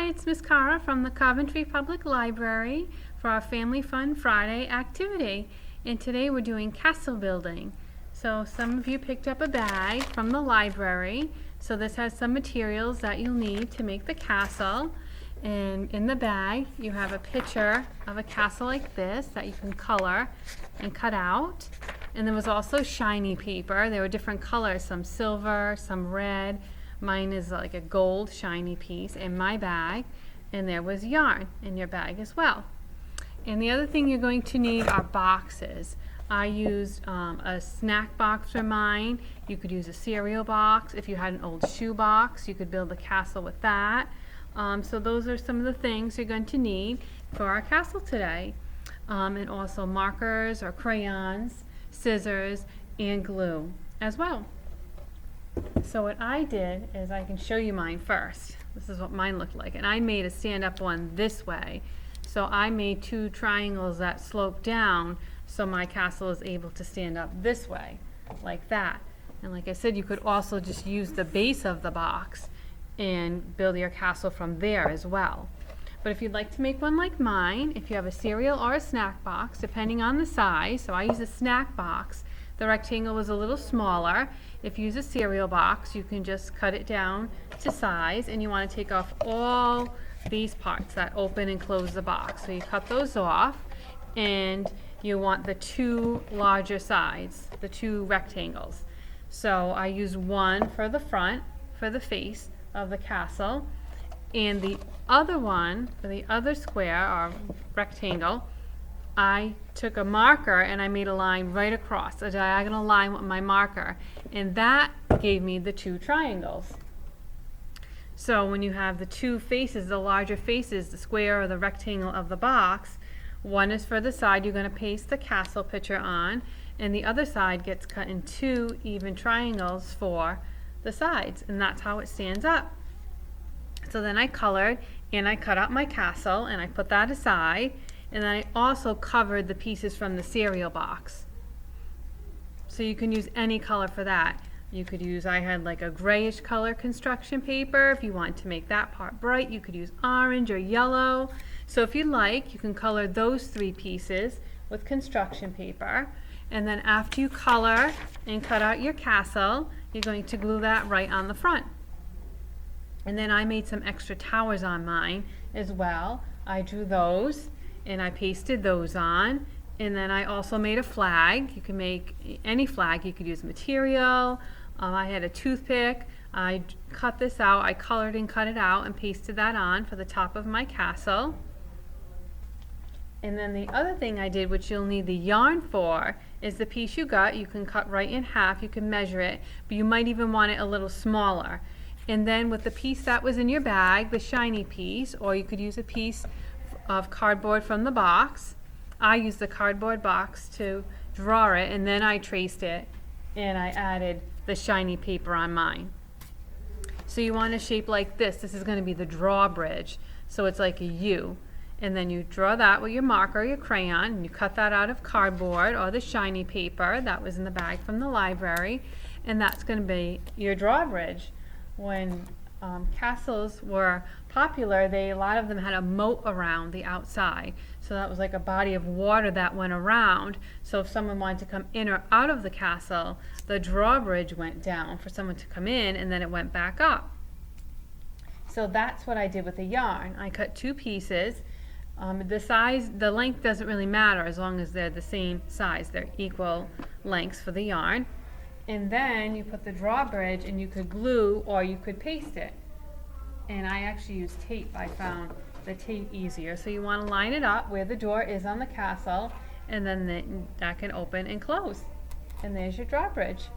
Hi, it's Miss Cara from the Coventry Public Library for our Family Fun Friday activity. And today we're doing castle building. So some of you picked up a bag from the library. So this has some materials that you'll need to make the castle. And in the bag you have a picture of a castle like this that you can color and cut out. And there was also shiny paper. There were different colors, some silver, some red. Mine is like a gold shiny piece in my bag, and there was yarn in your bag as well. And the other thing you're going to need are boxes. I used a snack box for mine. You could use a cereal box. If you had an old shoe box, you could build a castle with that. So those are some of the things you're going to need for our castle today. And also markers or crayons, scissors, and glue as well. So what I did is, I can show you mine first. This is what mine looked like, and I made a stand-up one this way. So I made two triangles that slope down so my castle is able to stand up this way, like that. And like I said, you could also just use the base of the box and build your castle from there as well. But if you'd like to make one like mine, if you have a cereal or a snack box, depending on the size, so I use a snack box, the rectangle was a little smaller. If you use a cereal box, you can just cut it down to size, and you want to take off all these parts that open and close the box. So you cut those off, and you want the two larger sides, the two rectangles. So I use one for the front, for the face of the castle, and the other one, for the other square or rectangle, I took a marker and I made a line right across, a diagonal line with my marker, and that gave me the two triangles. So when you have the two faces, the larger faces, the square or the rectangle of the box, one is for the side you're going to paste the castle picture on, and the other side gets cut in two even triangles for the sides, and that's how it stands up. So then I colored and I cut out my castle and I put that aside. And then I also covered the pieces from the cereal box. So you can use any color for that. You could use, I had like a grayish color construction paper. If you want to make that part bright, you could use orange or yellow. So if you like, you can color those three pieces with construction paper. And then after you color and cut out your castle, you're going to glue that right on the front. And then I made some extra towers on mine as well. I drew those and I pasted those on, and then I also made a flag. You can make any flag. You could use material. I had a toothpick. I cut this out. I colored and cut it out and pasted that on for the top of my castle. And then the other thing I did, which you'll need the yarn for, is the piece you got. You can cut right in half. You can measure it, but you might even want it a little smaller. And then with the piece that was in your bag, the shiny piece, or you could use a piece of cardboard from the box. I used the cardboard box to draw it, and then I traced it and I added the shiny paper on mine. So you want a shape like this. This is going to be the drawbridge. So it's like a U. And then you draw that with your marker or your crayon, and you cut that out of cardboard or the shiny paper that was in the bag from the library, and that's going to be your drawbridge. When castles were popular, a lot of them had a moat around the outside. So that was like a body of water that went around. So if someone wanted to come in or out of the castle, the drawbridge went down for someone to come in, and then it went back up. So that's what I did with the yarn. I cut two pieces. The size, the length doesn't really matter as long as they're the same size. They're equal lengths for the yarn. And then you put the drawbridge, and you could glue or you could paste it. And I actually used tape. I found the tape easier. So you want to line it up where the door is on the castle, and then that can open and close. And there's your drawbridge.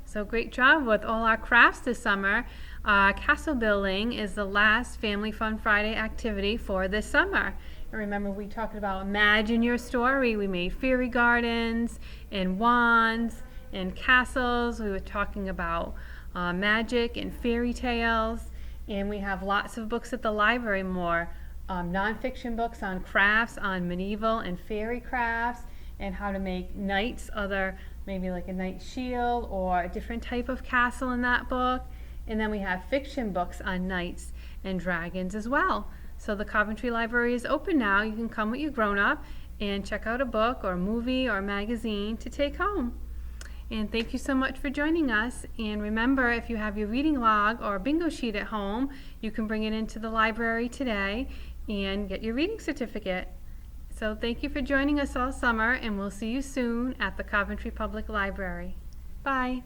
So great job with all our crafts this summer. Castle building is the last Family Fun Friday activity for this summer. And remember, we talked about imagine your story. We made fairy gardens and wands and castles. We were talking about magic and fairy tales, and we have lots of books at the library, more nonfiction books on crafts, on medieval and fairy crafts, and how to make knights, maybe like a knight shield or a different type of castle in that book. And then we have fiction books on knights and dragons as well. So the Coventry Library is open now. You can come with your grown-up and check out a book or a movie or a magazine to take home. And thank you so much for joining us. And remember, if you have your reading log or a bingo sheet at home, you can bring it into the library today and get your reading certificate. So thank you for joining us all summer, and we'll see you soon at the Coventry Public Library. Bye.